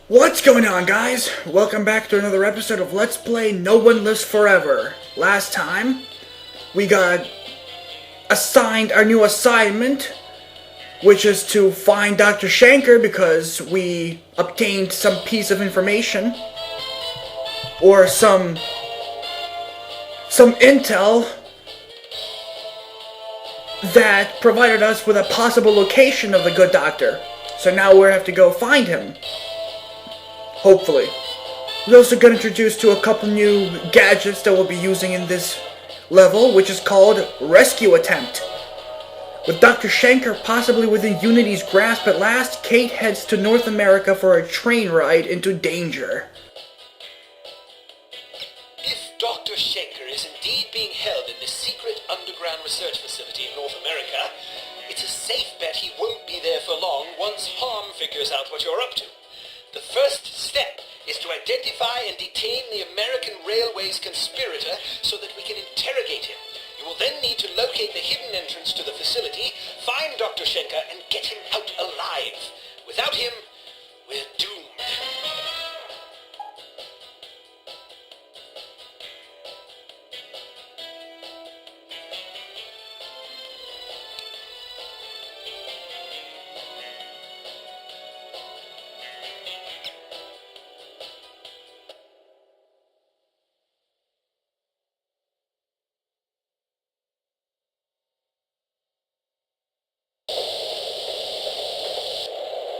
What's going on, guys? Welcome back to another episode of Let's Play No One Lives Forever. Last time, we got assigned our new assignment, which is to find Dr. Schenker because we obtained some piece of information, or some intel that provided us with a possible location of the good doctor. So now we have to go find him. Hopefully. We also got introduced to a couple new gadgets that we'll be using in this level, which is called Rescue Attempt. With Dr. Schenker possibly within Unity's grasp at last, Kate heads to North America for a train ride into danger. If Dr. Schenker is indeed being held in this secret underground research facility in North America, it's a safe bet he won't be there for long once h.a.r.m figures out what you're up to. The first step is to identify and detain the American Railways conspirator so that we can interrogate him. You will then need to locate the hidden entrance to the facility, find Dr. Schenker, and get him out alive. Without him, we're doomed.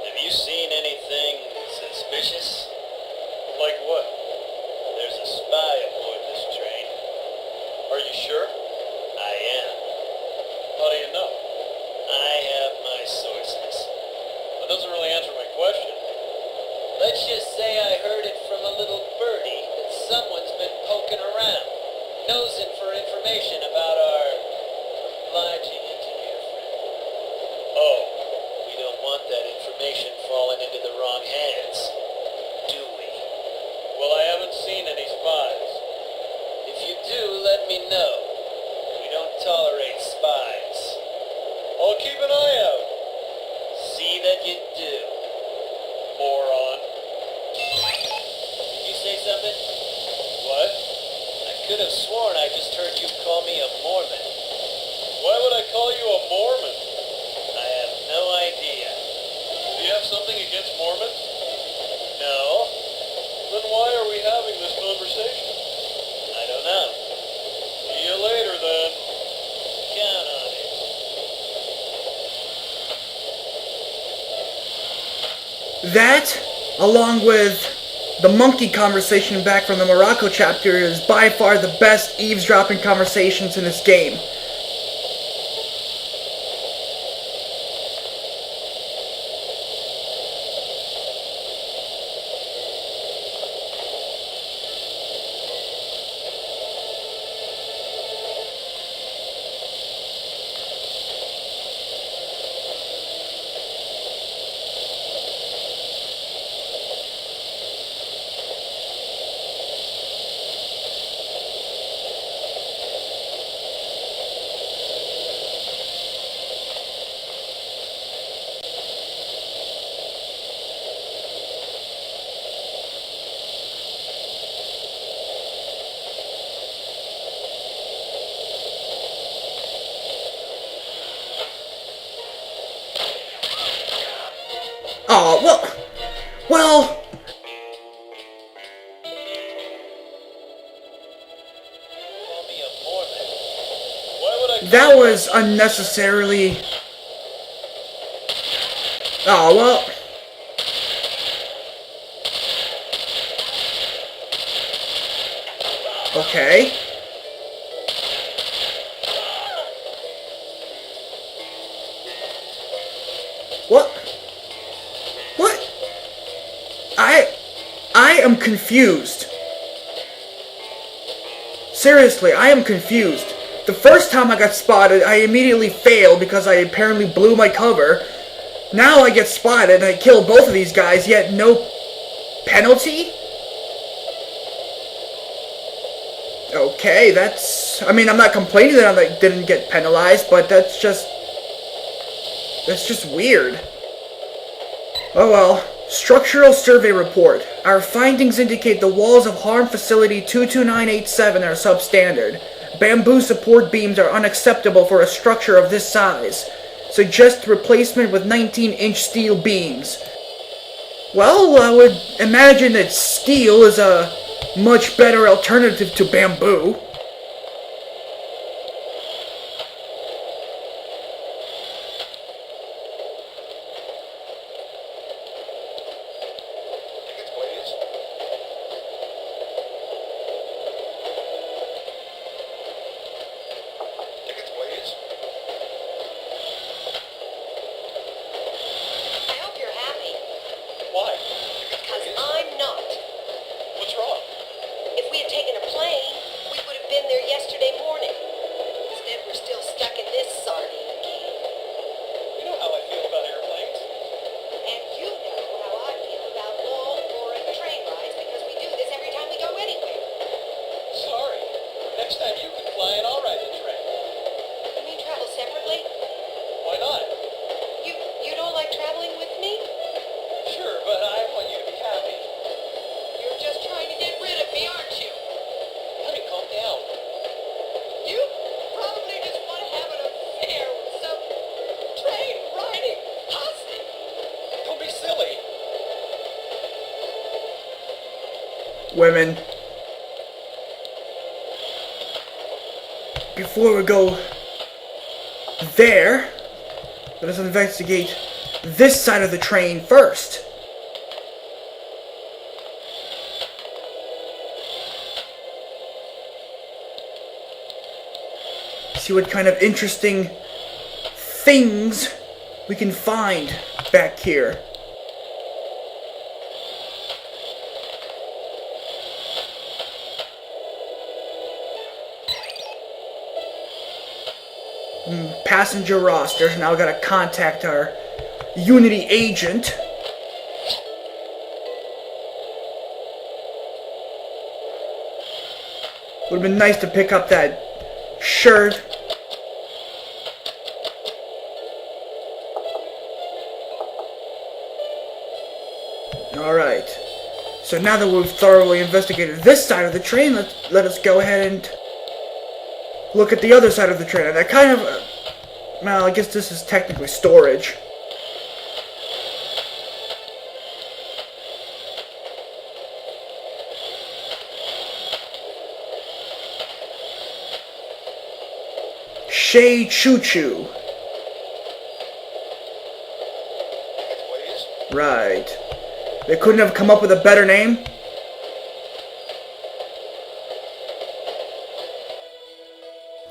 Have you seen anything suspicious? Like what? There's a spy aboard this train. Are you sure? I am. How do you know? I have my sources. That doesn't really answer my question. Let's just say I heard it from a little birdie that someone's been poking around, nosing for information about our obliging engineer friend. Oh, We don't want that information falling into the wrong hands, do we? well, I haven't seen any spies. If you do, let me know. We don't tolerate spies. I'll keep an eye out. See that you do. Moron. Did you say something? What? I could have sworn I just heard you call me a Mormon. Why would I call you a Mormon? I have no idea. Do you have something against Mormons? No, Then why are we having this conversation? I don't know. See you later, then. Count on it. That, along with the monkey conversation back from the Morocco chapter, is by far the best eavesdropping conversations in this game. Oh, well, Call me a Mormon. Why would I call that you was unnecessarily... Oh, well... Okay. What? What? I am confused. Seriously, I am confused. The first time I got spotted, I immediately failed because I apparently blew my cover. Now I get spotted and I kill both of these guys, yet no penalty? Okay, that's... I mean, I'm not complaining that I didn't get penalized, but that's just weird. Oh well. Structural Survey Report. Our findings indicate the walls of h.a.r.m. Facility 22987 are substandard. Bamboo support beams are unacceptable for a structure of this size. Suggest replacement with 19-inch steel beams. Well, I would imagine that steel is a much better alternative to bamboo. Why? Because I'm not. What's wrong? If we had taken a plane, we would have been there yesterday morning. Instead, we're still stuck in this sardine can. You know how I feel about airplanes. And you know how I feel about long, boring train rides because we do this every time we go anywhere. Sorry. Next time you can fly and I'll ride the train. You mean travel separately? Why not? You don't like traveling with me? Sure, but I want you to be happy. You're just trying to get rid of me, aren't you? Honey, calm down. You probably just want to have an affair with some train riding hussy. Don't be silly. Women. Before we go there, let us investigate this side of the train first. See what kind of interesting things we can find back here. Passenger roster. Now we gotta contact our Unity agent. Would have been nice to pick up that shirt. Alright. So now that we've thoroughly investigated this side of the train, let us go ahead and look at the other side of the train. And that kind of... well, I guess this is technically storage. Shea Choo Choo. Right. They couldn't have come up with a better name?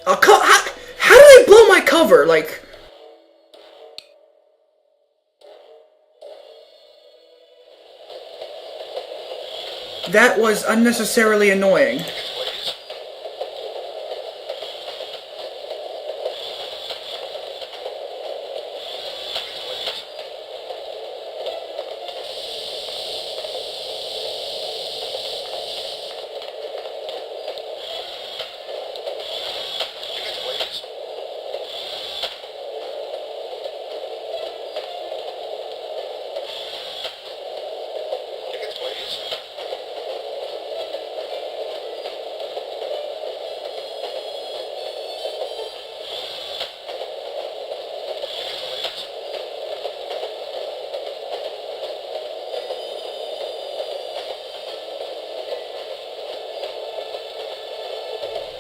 How do they blow my cover? Like... that was unnecessarily annoying.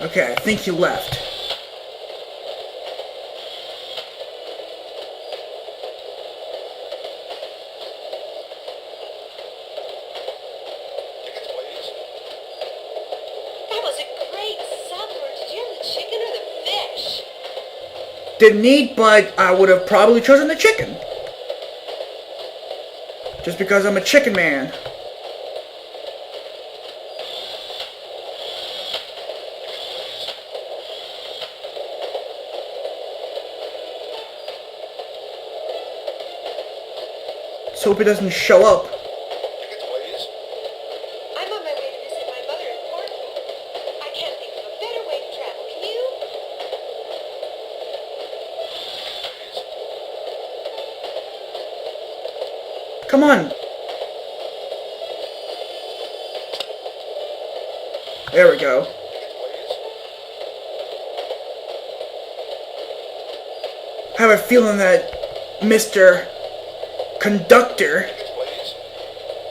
Okay, I think he left. That was a great supper. Did you have the chicken or the fish? Didn't eat, but I would have probably chosen the chicken. Just because I'm a chicken man. Let's hope he doesn't show up. I'm on my way to visit my mother in Portland. I can't think of a better way to travel. Can you? Come on. There we go. I have a feeling that Mr. Conductor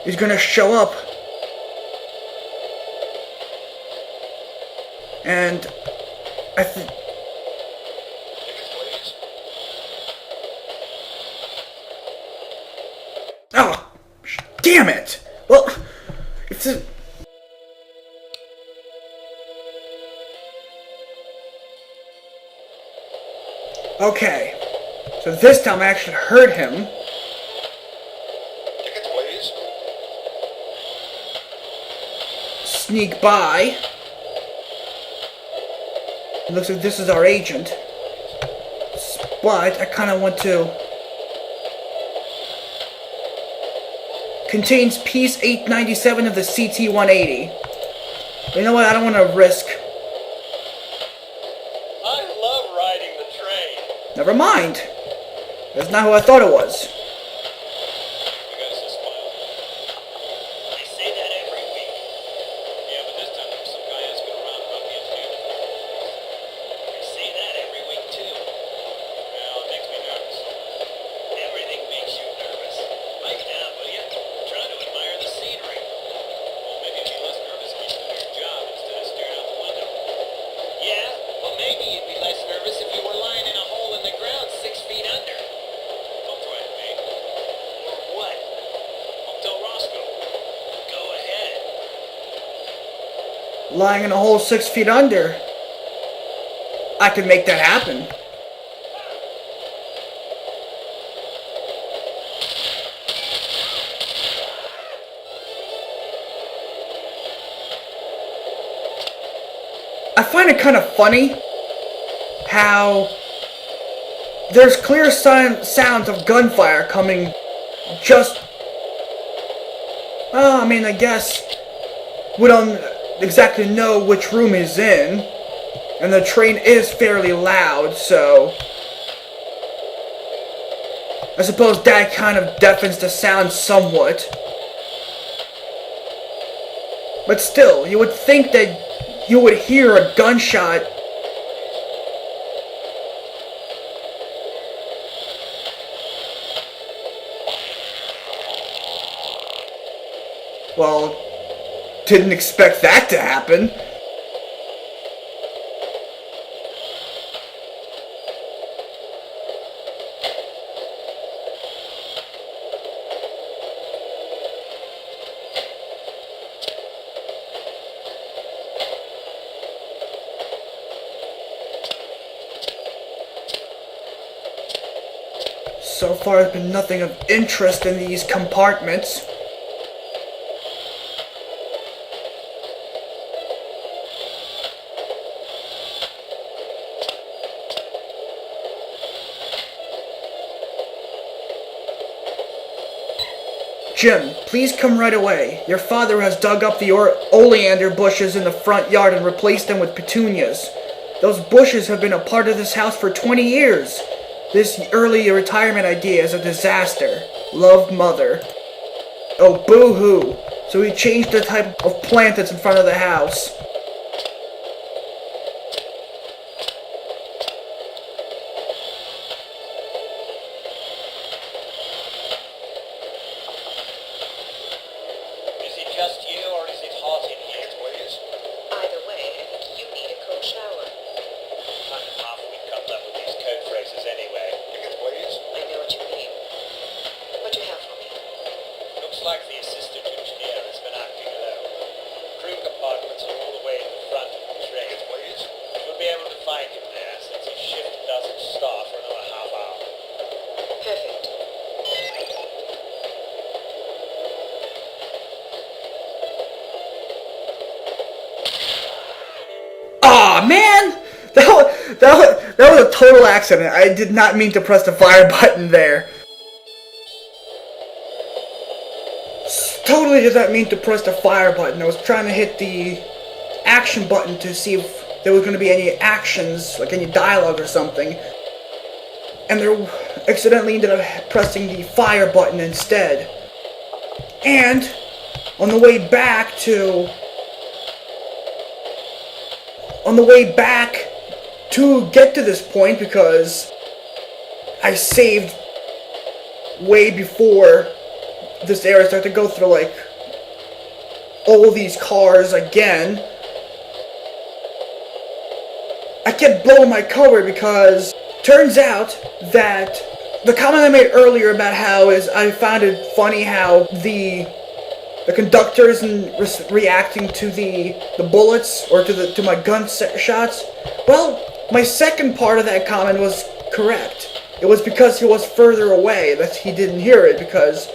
is gonna show up. And I think... Oh, damn it! Well, if this... Okay, so this time I actually heard him. Tickets, please. Sneak by. It looks like this is our agent. But I kind of want to... Contains piece 897 of the CT-180. You know what? I don't want to risk... I love riding the train. Never mind. That's not who I thought it was. You guys just smile. I say that every week. Yeah, but this time there was some guy asking around about the engineer. I say that every week too. Well, it makes me nervous. Everything makes you nervous. Pipe down, will you? I'm trying to admire the scenery. Well, maybe you'd be less nervous if you do your job instead of staring out the window. Yeah, well maybe you'd be less nervous if you were lying in a hole in the ground 6 feet under. Don't threaten me. Or what? I'll tell Roscoe. Go ahead. Lying in a hole 6 feet under. I could make that happen. I find it kind of funny how there's clear sounds of gunfire coming just... Well, I mean, I guess we don't exactly know which room he's in, and the train is fairly loud, so I suppose that kind of deafens the sound somewhat. But still, you would think that you would hear a gunshot. Well, didn't expect that to happen. So far, there's been nothing of interest in these compartments. Jim, please come right away. Your father has dug up the oleander bushes in the front yard and replaced them with petunias. Those bushes have been a part of this house for 20 years. This early retirement idea is a disaster. Love, Mother. Oh, boo-hoo. So he changed the type of plant that's in front of the house. Is it just you or is it hot in here? Please. Either way, I think you need a cold shower. I'm halfway cut up with these code phrases anyway. Tickets, please. I know what you mean. What do you have for me? Looks like the assistant engineer has been acting alone. Crew compartments are all the way in the front of the train. Tickets, please. We'll be able to find him there since his shift doesn't start for another half hour. Perfect. Aw, man! That was a total accident. I did not mean to press the fire button there. Totally did not mean to press the fire button. I was trying to hit the action button to see if there was going to be any actions, like any dialogue or something. And there accidentally ended up pressing the fire button instead. And on the way back to on the way back to get to this point, because I saved way before this area started to go through like all these cars again, I kept blowing my cover because turns out that the comment I made earlier about how I found it funny how the conductor isn't reacting to the bullets or to my gun shots. Well, my second part of that comment was correct. It was because he was further away that he didn't hear it, because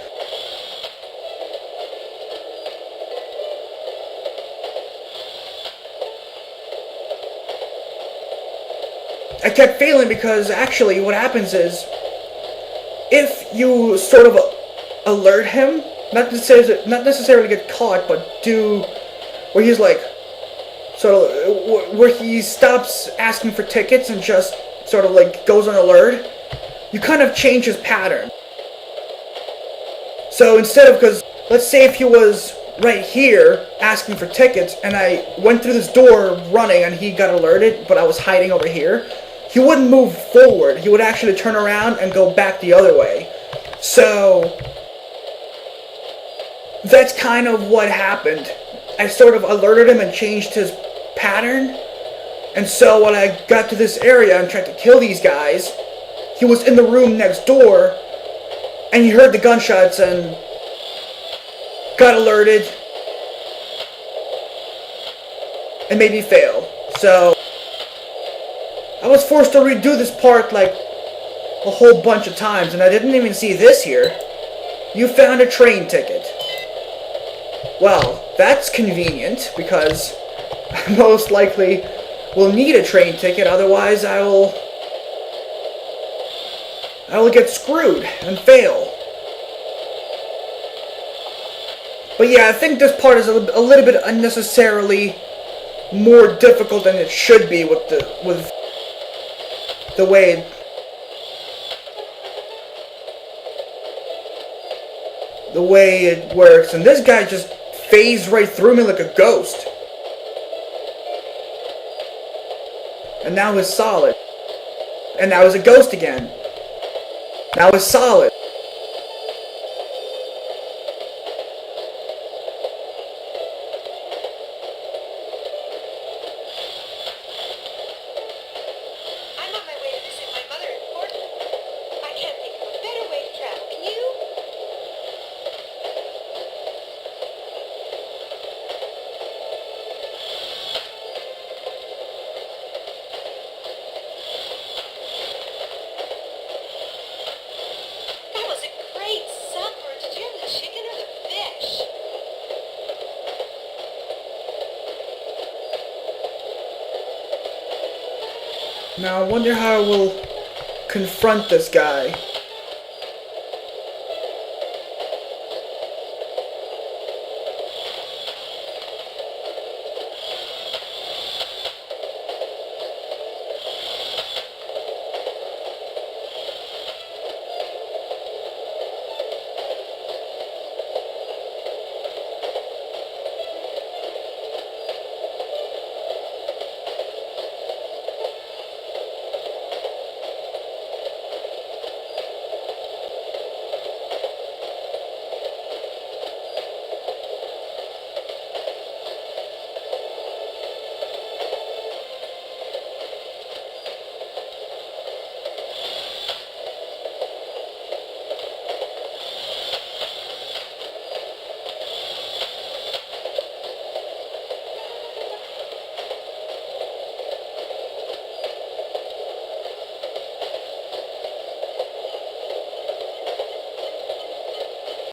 I kept failing, because actually what happens is if you sort of alert him, not necessarily get caught, but do where he's like sort of where he stops asking for tickets and just sort of like goes on alert, you kind of change his pattern. So instead of, because let's say if he was right here asking for tickets and I went through this door running and he got alerted, but I was hiding over here, he wouldn't move forward. He would actually turn around and go back the other way. So that's kind of what happened. I sort of alerted him and changed his pattern. And so when I got to this area and tried to kill these guys, he was in the room next door and he heard the gunshots and got alerted and made me fail. So I was forced to redo this part like a whole bunch of times, and I didn't even see this here. You found a train ticket. Well, that's convenient, because I most likely will need a train ticket, otherwise I will get screwed and fail. But yeah, I think this part is a little bit unnecessarily more difficult than it should be with the way it works. And this guy just phased right through me like a ghost. And now he's solid. And now he's a ghost again. Now he's solid. I'm on my way to visit my mother in Portland. I can't think of a better way to travel. Can you? That was a great supper. Did you have the chicken or the fish? Now I wonder how I will confront this guy.